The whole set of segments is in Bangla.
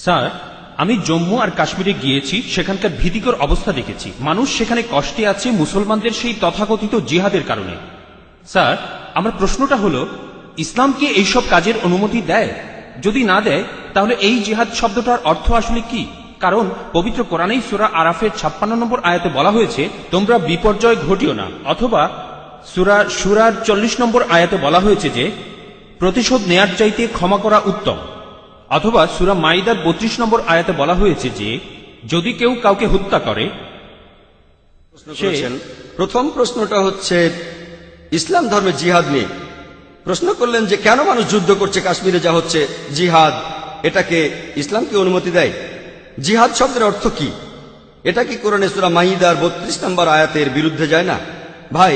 স্যার, আমি জম্মু আর কাশ্মীরে গিয়েছি, সেখানকার ভীতিকর অবস্থা দেখেছি। মানুষ সেখানে কষ্টে আছে মুসলমানদের সেই তথাকথিত জিহাদের কারণে। স্যার, আমার প্রশ্নটা হলো, ইসলাম কি এইসব কাজের অনুমতি দেয়? যদি না দেয়, তাহলে এই জিহাদ শব্দটার অর্থ আসলে কি? কারণ পবিত্র কোরআনেই সূরা আরাফের 56 নম্বর আয়াতে বলা হয়েছে, তোমরা বিপর্যয় ঘটিও না। অথবা সূরা শুরার 40 নম্বর আয়াতে বলা হয়েছে যে প্রতিশোধ নেয়ার চাইতে ক্ষমা করা উত্তম। অথবা সূরা মাইদার 32 নম্বর আয়াতে বলা হয়েছে যে যদি কেউ কাউকে হত্যা করে। প্রথম প্রশ্নটা হচ্ছে ইসলাম ধর্মে জিহাদ নিয়ে প্রশ্ন করলেন যে কেন মানুষ যুদ্ধ করছে, কাশ্মীরে যা হচ্ছে জিহাদ, এটাকে ইসলাম কি অনুমতি দেয়? জিহাদ শব্দের অর্থ কি? এটা কি কোরআনে সূরা মাইদার 32 নম্বর আয়াতের বিরুদ্ধে যায় না? ভাই,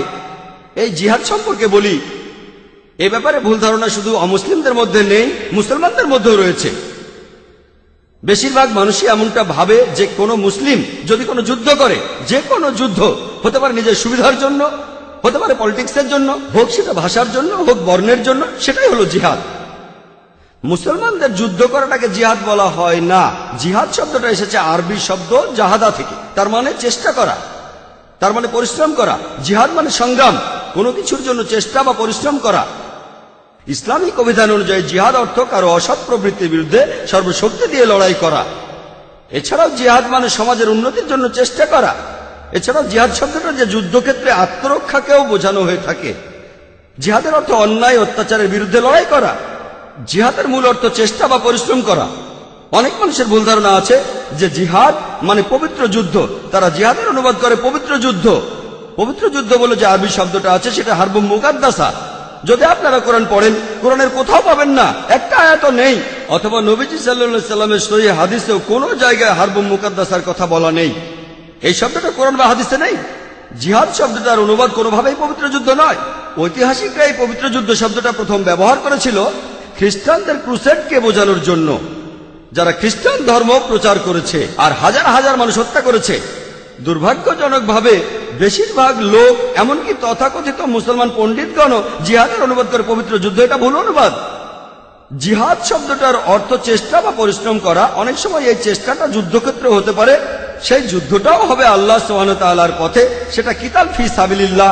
এই জিহাদ সম্পর্কে বলি, এ ব্যাপারে ভুল ধারণা শুধু অমুসলিমদের মধ্যে নেই, মুসলমানদের মধ্যেও রয়েছে। বেশিরভাগ মানুষই এমনটা ভাবে যে কোনো মুসলিম যদি কোনো যুদ্ধ করে, যে কোনো যুদ্ধ হতে পারে নিজের সুবিধার জন্য, হতে পারে পলিটিক্সের জন্য, হোক সেটা ভাষার জন্য, হোক বর্ণের জন্য, সেটাই হলো জিহাদ। মুসলমানদের যুদ্ধ করাটাকে জিহাদ বলা হয় না। জিহাদ শব্দটা এসেছে আরবি শব্দ জাহাদা থেকে, তার মানে চেষ্টা করা, তার মানে পরিশ্রম করা। জিহাদ মানে সংগ্রাম, কোনো কিছুর জন্য চেষ্টা বা পরিশ্রম করা। ইসলামিক অভিধান অনুযায়ী জিহাদ অর্থ কারো অসৎ প্রবৃত্তির বিরুদ্ধে সর্বশক্তি দিয়ে লড়াই করা। এছাড়াও জিহাদ মানে সমাজের উন্নতির জন্য চেষ্টা করা। এছাড়াও জিহাদ শব্দটা যে যুদ্ধক্ষেত্রে আত্মরক্ষাকেও বোঝানো হয়ে থাকে। জিহাদের অর্থ অন্যায় অত্যাচারের বিরুদ্ধে লড়াই করা। জিহাদের মূল অর্থ চেষ্টা বা পরিশ্রম করা। অনেক মানুষের ভুল ধারণা আছে যে জিহাদ মানে পবিত্র যুদ্ধ, তারা জিহাদের অনুবাদ করে পবিত্র যুদ্ধ। পবিত্র যুদ্ধ বলে যে আরবি শব্দটা আছে সেটা হারবুম মুকাদ্দাসা। যদি আপনারা কোরআন পড়েন, কোরআনের কোথাও পাবেন না, একটা আয়াত নেই। অথবা নবীজি সাল্লাল্লাহু আলাইহি সাল্লামের সহিহ হাদিসেও কোনো জায়গায় হারবুম মুকাদ্দাসার কথা বলা নেই। এই শব্দটা কোরআন বা হাদিসে নেই। জিহাদ শব্দটার অনুবাদ কোনোভাবেই পবিত্র যুদ্ধ নয়। ঐতিহাসিকরা এই পবিত্র যুদ্ধ শব্দটা প্রথম ব্যবহার করেছিল খ্রিস্টানদের ক্রুসেডকে বোঝানোর জন্য, যারা খ্রিস্টান ধর্ম প্রচার করেছে আর হাজার হাজার মানুষ হত্যা করেছে। দুর্ভাগ্যজনকভাবে বেশিরভাগ লোক, এমনকি তথাকথিত মুসলমান পণ্ডিতগণ জিহাদের অনুবাদ করে পবিত্র যুদ্ধ। এটা ভুল অনুবাদ। জিহাদ শব্দটার অর্থ চেষ্টা বা পরিশ্রম করা। অনেক সময় এই চেষ্টাটা যুদ্ধক্ষেত্রে হতে পারে, সেই যুদ্ধটাও হবে আল্লাহ সুবহানাহু ওয়া তাআলার পথে, সেটা কিতাল ফি সাবিলিল্লাহ।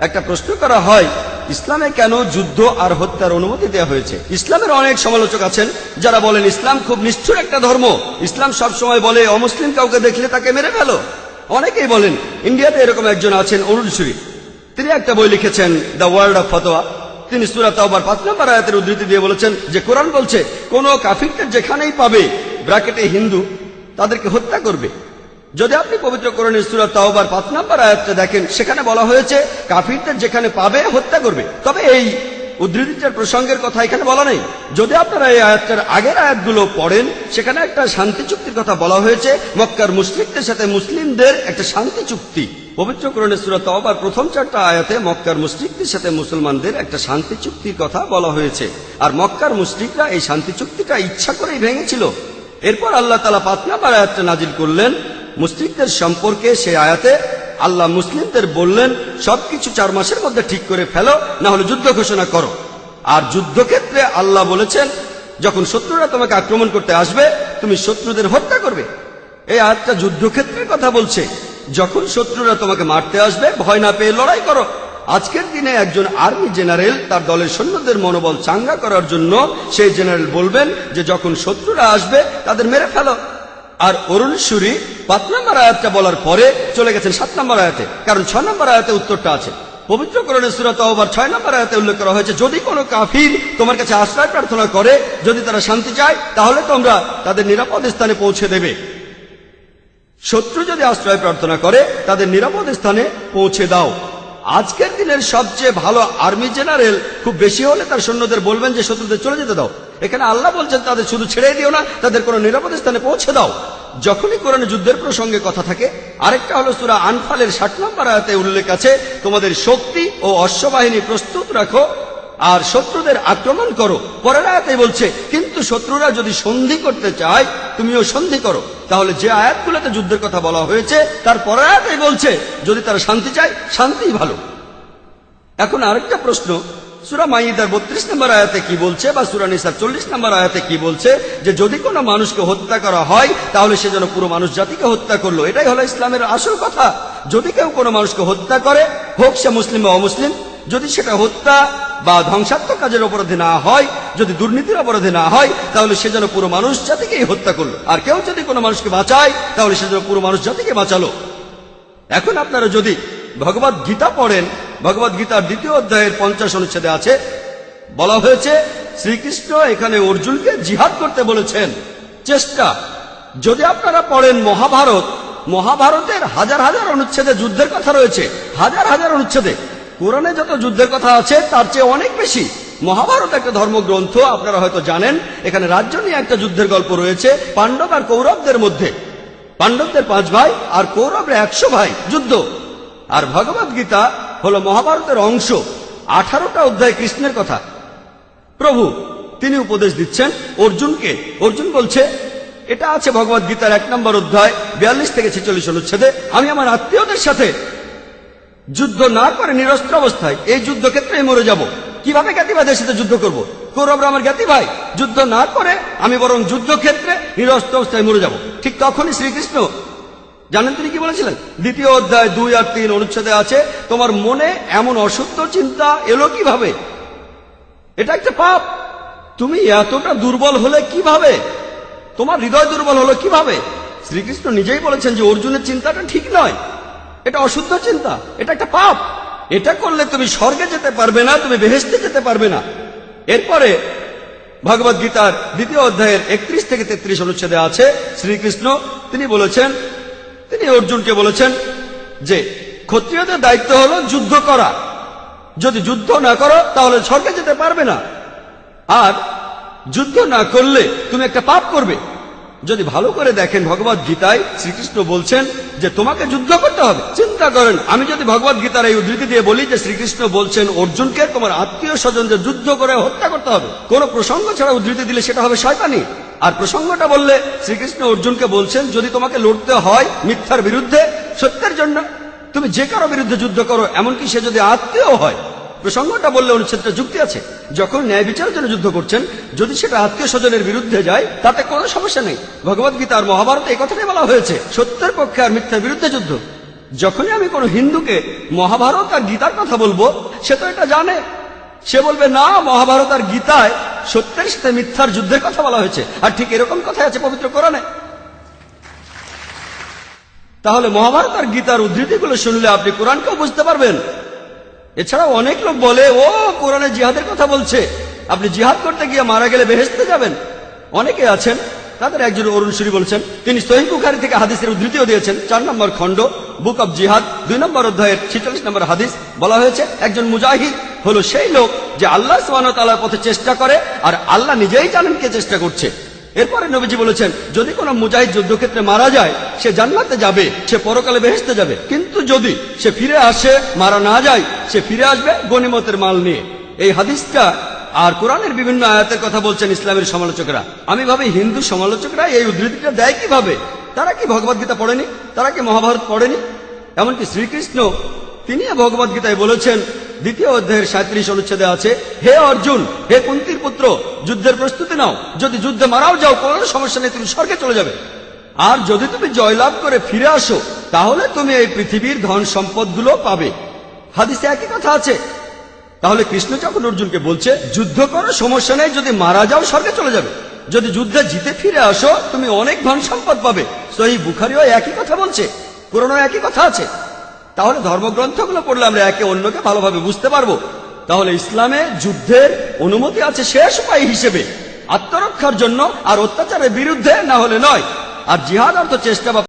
একটা প্রশ্ন করা হয়, ইসলামে কেন যুদ্ধ আর হত্যার অনুমতি দেওয়া হয়েছে? ইসলামের অনেক সমালোচক আছেন যারা বলেন ইসলাম খুব নিষ্ঠুর একটা ধর্ম। ইসলাম সব সময় বলে অমুসলিম কাউকে দেখলে তাকে মেরে ফেলো। অনেকেই বলেন, ইন্ডিয়াতে এরকম একজন আছেন অরুণ সুরি, তিনি একটা বই লিখেছেন দ্য ওয়ার্ল্ড অফ ফতোয়া। তিনি সূরা তাওবার 5 নম্বর আয়াতের উদ্ধৃতি দিয়ে বলেছেন যে কোরআন বলছে কোন কাফিরকে যেখানেই পাবে, ব্র্যাকেটে হিন্দু, তাদেরকে হত্যা করবে। যদি আপনি পবিত্র কোরআনের সূরা তাওবার 5 নম্বর আয়াতটা দেখেন, সেখানে বলা হয়েছে কাফিরদের যেখানে পাবে হত্যা করবে। তবে এই উদ্ধৃতিটার প্রসঙ্গের কথা এখানে বলা নেই। যদি আপনারা এই আয়াতটার আগের আয়াতগুলো পড়েন, সেখানে একটা শান্তি চুক্তির কথা বলা হয়েছে, মক্কার মুশরিকদের সাথে মুসলিমদের একটা শান্তি চুক্তি। পবিত্র কোরআনের সূরা তাওবার প্রথম 4টা আয়াতে মক্কার মুশরিকদের সাথে মুসলমানদের একটা শান্তি চুক্তির কথা বলা হয়েছে। আর মক্কার মুশরিকরা এই শান্তি চুক্তিটা ইচ্ছা করেই ভেঙেছিল। এরপর আল্লাহ তাআলা 5 নম্বর আয়াতটা নাজিল করলেন মুশরিকদের সম্পর্কে। সেই আয়াতে আল্লাহ মুসলিমদের বললেন সবকিছু 4 মাসের মধ্যে ঠিক করে ফেলো, না হলে যুদ্ধ ঘোষণা করো। আর যুদ্ধক্ষেত্রে আল্লাহ বলেছেন যখন শত্রুরা তোমাকে আক্রমণ করতে আসবে, তুমি শত্রুদের হত্যা করবে। এই আয়াতটা যুদ্ধক্ষেত্রের কথা বলছে। যখন শত্রুরা তোমাকে মারতে আসবে, ভয় না পেয়ে লড়াই করো। আজকের দিনে একজন আর্মি জেনারেল তার দলের সৈন্যদের মনোবল চাঙ্গা করার জন্য সেই জেনারেল বলবেন যে যখন শত্রুরা আসবে তাদের মেরে ফেলো। আর অরুণ সুরি 5 নম্বর আয়াতটা বলার পরে চলে গেছেন 7 নম্বর আয়াতে, কারণ 6 নম্বর আয়াতে উত্তরটা আছে। পবিত্র কোরআনের সূরা তাওবার 6 নম্বর আয়াতে উল্লেখ করা হয়েছে যদি কোনো কাফির তোমার কাছে আশ্রয় প্রার্থনা করে, যদি তারা শান্তি চায়, তাহলে তোমরা তাদের নিরাপদ স্থানে পৌঁছে দেবে। শত্রু যদি আশ্রয় প্রার্থনা করে, তাদের নিরাপদ স্থানে পৌঁছে দাও। আজকের দিনের সবচেয়ে ভালো আর্মি জেনারেল খুব বেশি হলে তার সৈন্যদের বলবেন যে শত্রুদের চলে যেতে দাও। এখানে আল্লাহ বলছেন তাদের শুধু ছেড়ে দিও না, তাদের কোনো নিরাপদ স্থানে পৌঁছে দাও। যখনই কোরআনে যুদ্ধের প্রসঙ্গে কথা থাকে, আরেকটা হলো সূরা আনফালের 60 নম্বর আয়াতে উল্লেখ আছে তোমাদের শক্তি ও অশ্ববাহিনী প্রস্তুত রাখো আর শত্রুদের আক্রমণ করো। পরের আয়াতে বলছে কিন্তু শত্রুরা যদি সন্ধি করতে চায়, তুমিও সন্ধি করো। তাহলে যে আয়াতগুলোতে যুদ্ধের কথা বলা হয়েছে তার পরের আয়াতে বলছে যদি তারা শান্তি চায়, শান্তিই ভালো। এখন আরেকটা প্রশ্ন, সূরা মাইদার 32 নম্বর আয়াতে কি বলছে, বা সূরা নিসার 40 নম্বর আয়াতে কি বলছে, যে যদি কোনো মানুষকে হত্যা করা হয় তাহলে সে যেন পুরো মানুষ জাতিকে হত্যা করলো। এটাই হলো ইসলামের আসল কথা। যদি কেউ কোনো মানুষকে হত্যা করে, হোক সে মুসলিম বা অমুসলিম, যদি সেটা হত্যা বা ধ্বংসাত্মক কাজের অপরাধে না হয়, যদি দুর্নীতির অপরাধে না হয়, তাহলে সে যেন পুরো মানুষ জাতিকেই হত্যা করলো। আর কেউ যদি কোনো মানুষকে বাঁচায় তাহলে সে যেন পুরো মানুষ জাতিকে বাঁচালো। এখন আপনারা যদি ভগবত গীতা পড়েন, ভগবত গীতার 2য় অধ্যায়ের 50 অনুচ্ছেদে আছে, বলা হয়েছে শ্রীকৃষ্ণ এখানে অর্জুনকে জিহাদ করতে বলেছেন। চেষ্টা, যদি আপনারা পড়েন মহাভারত, মহাভারতের হাজার হাজার অনুচ্ছেদে যুদ্ধের কথা রয়েছে, হাজার হাজার অনুচ্ছেদে। কোরআনে যত যুদ্ধের কথা আছে তার চেয়ে অনেক বেশি। মহাভারত একটা ধর্মগ্রন্থ, আপনারা হয়তো জানেন। এখানে রাজ্য নিয়ে একটা যুদ্ধের গল্প রয়েছে পাণ্ডব আর কৌরবদের মধ্যে। পাণ্ডবদের 5 ভাই আর কৌরবরা 100 ভাই, যুদ্ধ। আর ভগবত গীতা হলো মহাভারতের অংশ। 18টা অধ্যায় কৃষ্ণের কথা। প্রভু তিনি উপদেশ দিচ্ছেন অর্জুনকে। অর্জুন বলছে, এটা আছে ভগবত গীতার 1 নম্বর অধ্যায় 42 থেকে 46 অনুচ্ছেদে, আমি আমার আত্মীয়দের সাথে যুদ্ধ না করে নিরস্ত্র অবস্থায় এই যুদ্ধক্ষেত্রে মরে যাব। কিভাবে জ্ঞাতি ভাইদের সাথে যুদ্ধ করব? কৌরবরা আমার জ্ঞাতি ভাই, যুদ্ধ না করে আমি বরং যুদ্ধক্ষেত্রে নিরস্ত্র অবস্থায় মরে যাব। ঠিক তখনই শ্রীকৃষ্ণ, জানেন তিনি কি বলেছিলেন? 2য় অধ্যায় 2 আর 3 অনুচ্ছেদে আছে, তোমার মনে এমন অশুদ্ধ চিন্তা এলো কিভাবে? এটা একটা পাপ। তুমি এতটা দুর্বল হলে কিভাবে? তোমার হৃদয় দুর্বল হলো কিভাবে? শ্রীকৃষ্ণ নিজেই বলেছেন যে অর্জুনের চিন্তাটা ঠিক নয়, এটা অশুদ্ধ চিন্তা, এটা একটা পাপ। এটা করলে তুমি স্বর্গে যেতে পারবে না, তুমি বেহেশতে যেতে পারবে না। এরপরে ভগবত গীতার 2য় অধ্যায়ের 31 থেকে 33 অনুচ্ছেদে আছে, শ্রীকৃষ্ণ তিনি বলেছেন, তিনি অর্জুনকে বলেছেন যে ক্ষত্রিয়দের দায়িত্ব হলো যুদ্ধ করা। যদি যুদ্ধ না করো তাহলে স্বর্গে যেতে পারবে না। আর যুদ্ধ না করলে তুমি একটা পাপ করবে। যদি ভালো করে দেখেন ভগবত গীতায় শ্রীকৃষ্ণ বলছেন যে তোমাকে যুদ্ধ করতে হবে। চিন্তা করেন, আমি যদি ভগবত গীতার এই উদ্ধৃতি দিয়ে বলি যে শ্রীকৃষ্ণ বলছেন অর্জুনকে তোমার আত্মীয় স্বজনদের যুদ্ধ করে হত্যা করতে হবে, কোন প্রসঙ্গ ছাড়া উদ্ধৃতি দিলে সেটা হবে শয়তানি। আর প্রসঙ্গটা বললে শ্রীকৃষ্ণ অর্জুনকে বলছেন যদি তোমাকে লড়তে হয় মিথ্যার বিরুদ্ধে, সত্যের জন্য, তুমি যে কারো বিরুদ্ধে যুদ্ধ করো, এমনকি সে যদি আত্মীয় হয়। প্রসঙ্গটা বললে অনুচ্ছেদটা যুক্তি আছে। যখন ন্যায় বিচারের জন্য যুদ্ধ করছেন, যদি সেটা আত্মীয় স্বজনের বিরুদ্ধে যায় তাতে কোনো সমস্যা নেই। ভগবত গীতা আর মহাভারতে এই কথাটাই বলা হয়েছে, সত্যের পক্ষে আর মিথ্যার বিরুদ্ধে যুদ্ধ। যখনই আমি কোনো হিন্দুকে মহাভারত আর গীতার কথা বলবো, সে তো এটা জানে। সে বলবে না, মহাভারত আর গীতায় সত্যের সাথে মিথ্যার যুদ্ধের কথা বলা হয়েছে। আর ঠিক এরকম কথাই আছে পবিত্র কোরআনে। তাহলে মহাভারত আর গীতার উদ্ধৃতিগুলো শুনলে আপনি কোরআনকেও বুঝতে পারবেন। এছাড়াও অনেক লোক বলে ও কোরআনে জিহাদের কথা বলছে, আপনি জিহাদ করতে গিয়ে মারা গেলে বেহেশতে যাবেন। অনেকে আছেন, তাদের একজন অরুণ সুরি বলছেন, তিনি সহিহ বুখারী থেকে হাদিসের উদ্ধৃতিও দিয়েছেন। 4 নম্বর খণ্ড বুক অব জিহাদ 2 নম্বর অধ্যায়ের 46 নম্বর হাদিস বলা হয়েছে, একজন মুজাহিদ হলো সেই লোক যে আল্লাহ সুবহানাহু ওয়া তাআলার পথে চেষ্টা করে, আর আল্লাহ নিজেই জানেন কে চেষ্টা করছে। এরপরে নবীজি বলেছেন, যদি কোনো মুজাহিদ যুদ্ধক্ষেত্রে মারা যায় সে জান্নাতে যাবে, সে পরকালে বেহেশতে যাবে। কিন্তু যদি সে ফিরে আসে, মারা না যায়, সে ফিরে আসবে গনিমতের মাল নিয়ে। এই হাদিসটা আর কোরআনের বিভিন্ন আয়াতের কথা বলছেন ইসলামের সমালোচকরা। আমি ভাবি হিন্দু সমালোচকরা এই উদ্ধৃতিটা দেয় কিভাবে? তারা কি ভগবত গীতা পড়েনি? তারা কি মহাভারত পড়েনি? এমনকি শ্রীকৃষ্ণ তিনি ভগবত গীতায় বলেছেন 2য় অধ্যায়ের 37 অনুচ্ছেদে আছে, হে অর্জুন, হে কুন্তির পুত্র, যুদ্ধের প্রস্তুতি নাও। যদি যুদ্ধে মারাও যাও কোনো সমস্যা নেই, তুমি স্বর্গে চলে যাবে। আর যদি তুমি জয়লাভ করে ফিরে আসো তাহলে তুমি এই পৃথিবীর ধন সম্পদগুলো পাবে। হাদিসে একই কথা আছে। তাহলে কৃষ্ণ যখন অর্জুনকে বলছে যুদ্ধ করো, সমস্যা নেই, যদি মারা যাও স্বর্গে চলে যাবে, যদি যুদ্ধে জিতে ফিরে আসো তুমি অনেক ধন সম্পদ পাবে। সহিহ বুখারীও একই কথা বলছে, কোরআনেও একই কথা আছে। তাহলে ধর্মগ্রন্থগুলো পড়লে আমরা একে অন্যকে ভালোভাবে বুঝতে পারবো। তাহলে ইসলামে যুদ্ধের অনুমতি আছে শেষ উপায় হিসেবে, আত্মরক্ষার জন্য আর অত্যাচারের বিরুদ্ধে, না হলে নয়। আর জিহাদ অর্থ চেষ্টা বা